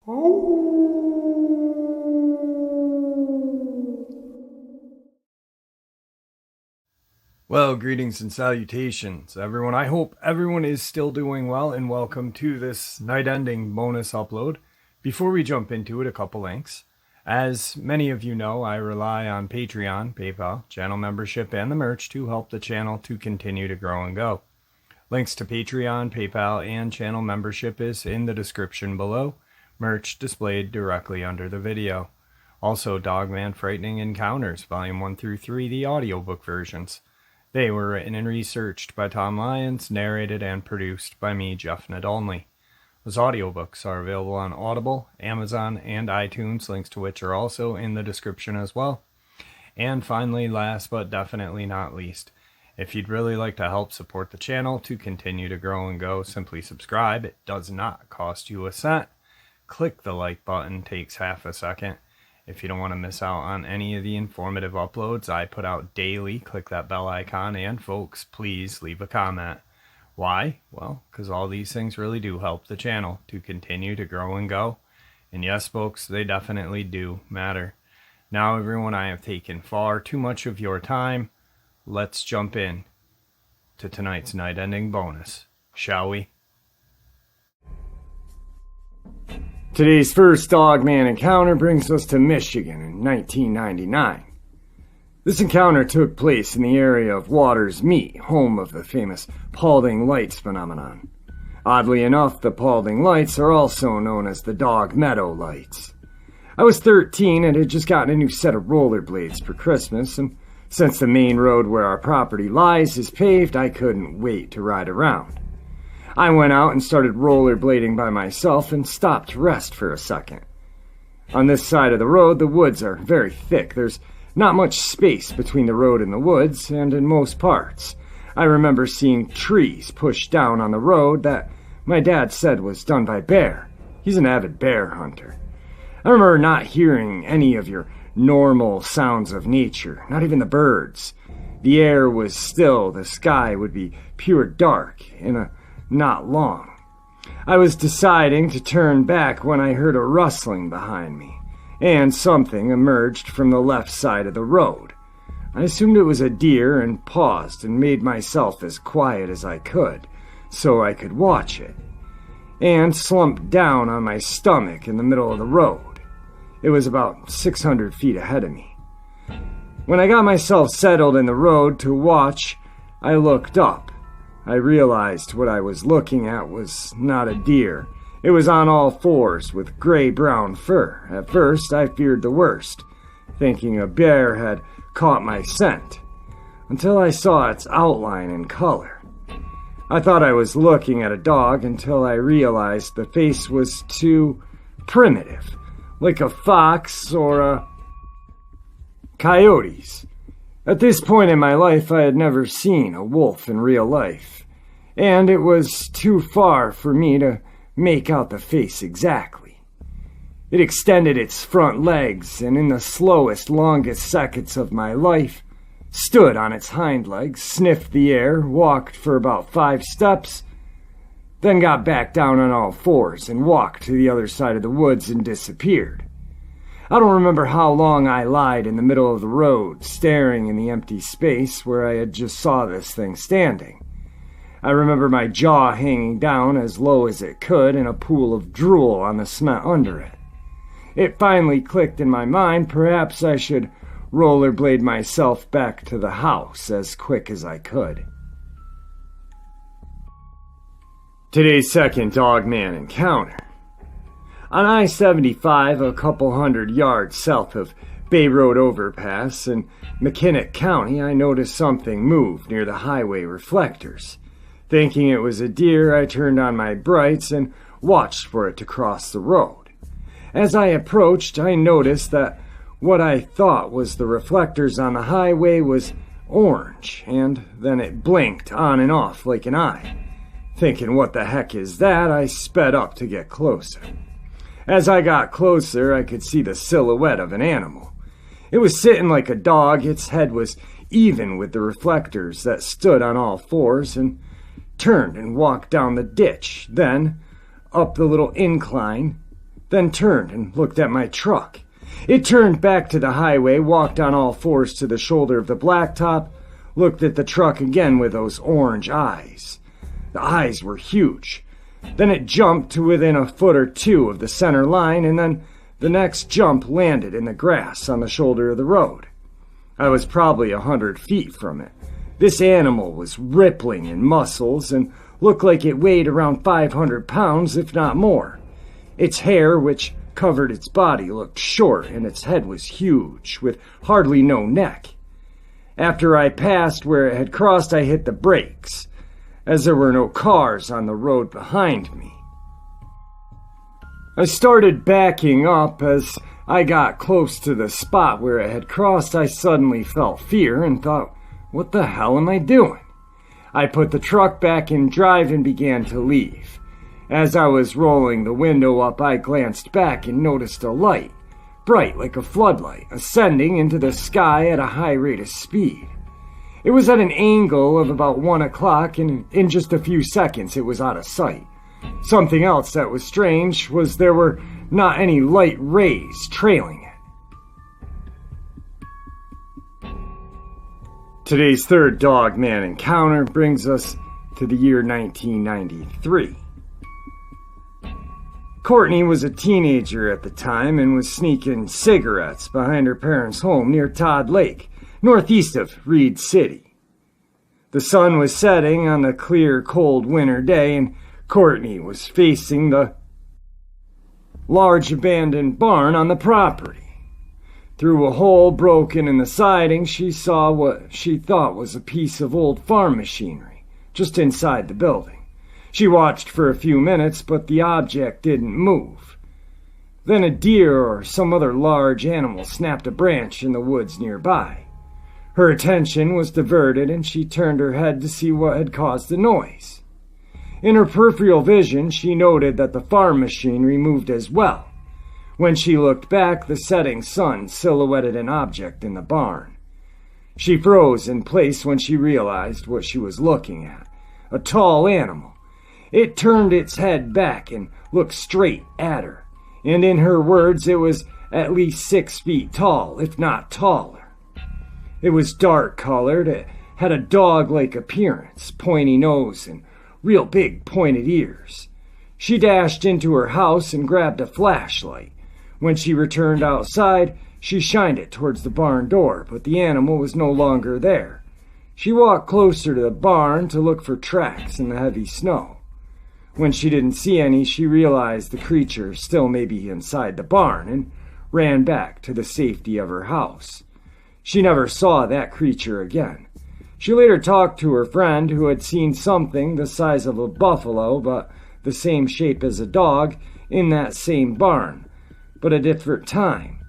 Well, greetings and salutations, everyone. I hope everyone is still doing well, and welcome to this night-ending bonus upload. Before we jump into it, a couple links. As many of you know, I rely on Patreon, PayPal, channel membership, and the merch to help the channel to continue to grow and go. Links to Patreon, PayPal, and channel membership is in the description below. Merch displayed directly under the video. Also, Dogman Frightening Encounters, Volume 1 through 3, the audiobook versions. They were written and researched by Tom Lyons, narrated and produced by me, Jeff Nadolny. Those audiobooks are available on Audible, Amazon, and iTunes, links to which are also in the description as well. And finally, last but definitely not least, if you'd really like to help support the channel to continue to grow and go, simply subscribe. It does not cost you a cent. Click the like button, takes half a second. If you don't want to miss out on any of the informative uploads I put out daily, click that bell icon, and folks, please leave a comment. Why? Well, because all these things really do help the channel to continue to grow and go. And yes, folks, they definitely do matter. Now, everyone, I have taken far too much of your time. Let's jump in to tonight's night-ending bonus, shall we? Today's first Dogman encounter brings us to Michigan in 1999. This encounter took place in the area of Waters Meet, home of the famous Paulding Lights phenomenon. Oddly enough, the Paulding Lights are also known as the Dog Meadow Lights. I was 13 and had just gotten a new set of rollerblades for Christmas, and since the main road where our property lies is paved, I couldn't wait to ride around. I went out and started rollerblading by myself and stopped to rest for a second. On this side of the road, the woods are very thick. There's not much space between the road and the woods, and in most parts, I remember seeing trees pushed down on the road that my dad said was done by bear. He's an avid bear hunter. I remember not hearing any of your normal sounds of nature, not even the birds. The air was still, the sky would be pure dark in not long. I was deciding to turn back when I heard a rustling behind me, and something emerged from the left side of the road. I assumed it was a deer and paused and made myself as quiet as I could so I could watch it, and slumped down on my stomach in the middle of the road. It was about 600 feet ahead of me. When I got myself settled in the road to watch, I looked up. I realized what I was looking at was not a deer. It was on all fours with gray-brown fur. At first, I feared the worst, thinking a bear had caught my scent, until I saw its outline and color. I thought I was looking at a dog until I realized the face was too primitive, like a fox or a coyote's. At this point in my life, I had never seen a wolf in real life, and it was too far for me to make out the face exactly. It extended its front legs, and in the slowest, longest seconds of my life, stood on its hind legs, sniffed the air, walked for about 5 steps, then got back down on all fours and walked to the other side of the woods and disappeared. I don't remember how long I lied in the middle of the road, staring in the empty space where I had just saw this thing standing. I remember my jaw hanging down as low as it could in a pool of drool on the cement under it. It finally clicked in my mind, perhaps I should rollerblade myself back to the house as quick as I could. Today's second Dogman encounter. On I-75, a couple hundred yards south of Bay Road Overpass in McKinnon County, I noticed something move near the highway reflectors. Thinking it was a deer, I turned on my brights and watched for it to cross the road. As I approached, I noticed that what I thought was the reflectors on the highway was orange, and then it blinked on and off like an eye. Thinking, what the heck is that, I sped up to get closer. As I got closer, I could see the silhouette of an animal. It was sitting like a dog. Its head was even with the reflectors that stood on all fours, and turned and walked down the ditch, then up the little incline, then turned and looked at my truck. It turned back to the highway, walked on all fours to the shoulder of the blacktop, looked at the truck again with those orange eyes. The eyes were huge. Then it jumped to within a foot or two of the center line, and then the next jump landed in the grass on the shoulder of the road. I was probably 100 feet from it. This animal was rippling in muscles and looked like it weighed around 500 pounds, if not more. Its hair, which covered its body, looked short, and its head was huge, with hardly no neck. After I passed where it had crossed, I hit the brakes, as there were no cars on the road behind me. I started backing up. As I got close to the spot where it had crossed, I suddenly felt fear and thought, what the hell am I doing? I put the truck back in drive and began to leave. As I was rolling the window up, I glanced back and noticed a light, bright like a floodlight, ascending into the sky at a high rate of speed. It was at an angle of about 1 o'clock, and in just a few seconds it was out of sight. Something else that was strange was there were not any light rays trailing it. Today's third Dogman encounter brings us to the year 1993. Courtney was a teenager at the time and was sneaking cigarettes behind her parents' home near Todd Lake, northeast of Reed City. The sun was setting on a clear, cold winter day, and Courtney was facing the large abandoned barn on the property. Through a hole broken in the siding, she saw what she thought was a piece of old farm machinery just inside the building. She watched for a few minutes, but the object didn't move. Then a deer or some other large animal snapped a branch in the woods nearby. Her attention was diverted, and she turned her head to see what had caused the noise. In her peripheral vision, she noted that the farm machinery moved as well. When she looked back, the setting sun silhouetted an object in the barn. She froze in place when she realized what she was looking at. A tall animal. It turned its head back and looked straight at her, and in her words, it was at least 6 feet tall, if not taller. It was dark-colored, it had a dog-like appearance, pointy nose, and real big pointed ears. She dashed into her house and grabbed a flashlight. When she returned outside, she shined it towards the barn door, but the animal was no longer there. She walked closer to the barn to look for tracks in the heavy snow. When she didn't see any, she realized the creature still may be inside the barn and ran back to the safety of her house. She never saw that creature again. She later talked to her friend who had seen something the size of a buffalo but the same shape as a dog in that same barn, but a different time.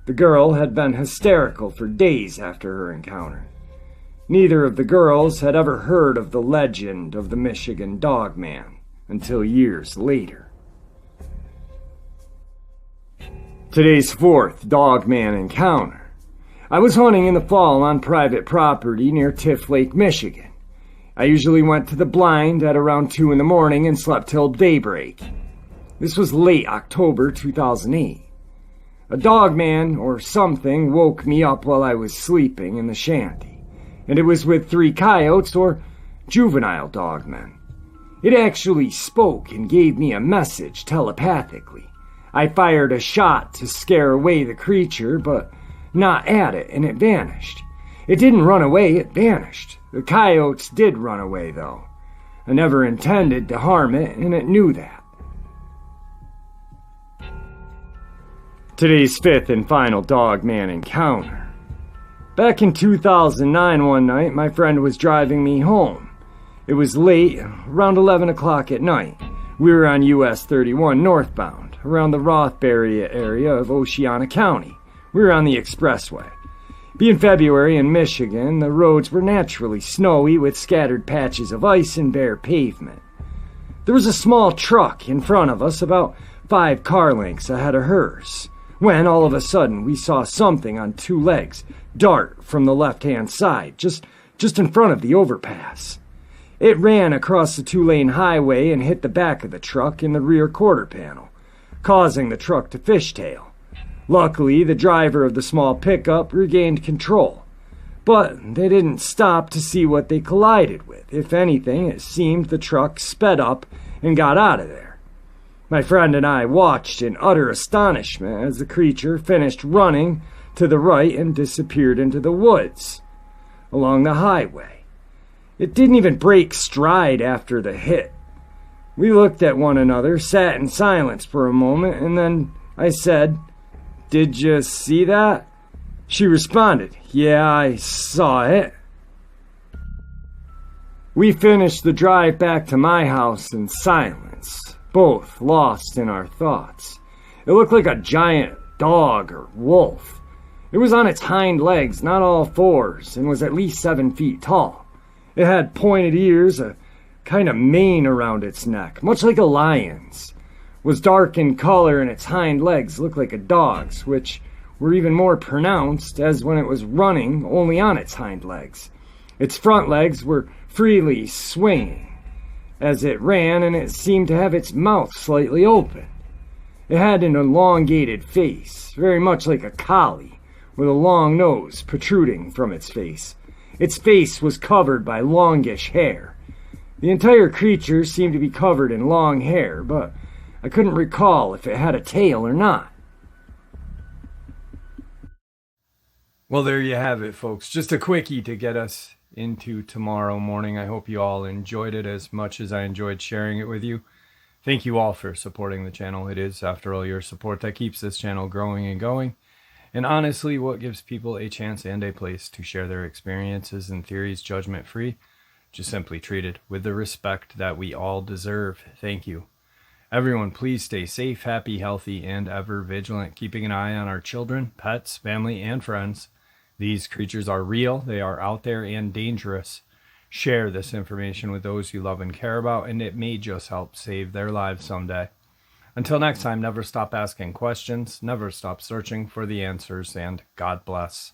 The girl had been hysterical for days after her encounter. Neither of the girls had ever heard of the legend of the Michigan Dogman until years later. Today's fourth Dogman encounter. I was hunting in the fall on private property near Tiff Lake, Michigan. I usually went to the blind at around 2 in the morning and slept till daybreak. This was late October 2008. A dogman or something woke me up while I was sleeping in the shanty, and it was with 3 coyotes or juvenile dogmen. It actually spoke and gave me a message telepathically. I fired a shot to scare away the creature, but not at it, and it vanished. It didn't run away, it vanished. The coyotes did run away, though. I never intended to harm it, and it knew that. Today's fifth and final Dogman encounter. Back in 2009 one night, my friend was driving me home. It was late, around 11 o'clock at night. We were on US 31 northbound, around the Rothbury area of Oceana County. We were on the expressway. Being February in Michigan, the roads were naturally snowy with scattered patches of ice and bare pavement. There was a small truck in front of us, about 5 car lengths ahead of hers, when all of a sudden we saw something on 2 legs dart from the left-hand side, just in front of the overpass. It ran across the 2-lane highway and hit the back of the truck in the rear quarter panel. causing the truck to fishtail. Luckily, the driver of the small pickup regained control, but they didn't stop to see what they collided with. If anything, it seemed the truck sped up and got out of there. My friend and I watched in utter astonishment as the creature finished running to the right and disappeared into the woods along the highway. It didn't even break stride after the hit. We looked at one another, sat in silence for a moment, and then I said, "Did you see that?" She responded, "Yeah, I saw it." We finished the drive back to my house in silence, both lost in our thoughts. It looked like a giant dog or wolf. It was on its hind legs, not all fours, and was at least 7 feet tall. It had pointed ears, a kind of mane around its neck, much like a lion's. Was dark in color, and its hind legs looked like a dog's, which were even more pronounced as when it was running only on its hind legs. Its front legs were freely swinging as it ran, and it seemed to have its mouth slightly open. It had an elongated face, very much like a collie, with a long nose protruding from its face. Its face was covered by longish hair. The entire creature seemed to be covered in long hair, but I couldn't recall if it had a tail or not. Well, there you have it, folks. Just a quickie to get us into tomorrow morning. I hope you all enjoyed it as much as I enjoyed sharing it with you. Thank you all for supporting the channel. It is, after all, your support that keeps this channel growing and going. And honestly, what gives people a chance and a place to share their experiences and theories judgment-free, just simply treated with the respect that we all deserve. Thank you. Everyone, please stay safe, happy, healthy, and ever vigilant, keeping an eye on our children, pets, family, and friends. These creatures are real, they are out there and dangerous. Share this information with those you love and care about, and it may just help save their lives someday. Until next time, never stop asking questions, never stop searching for the answers, and God bless.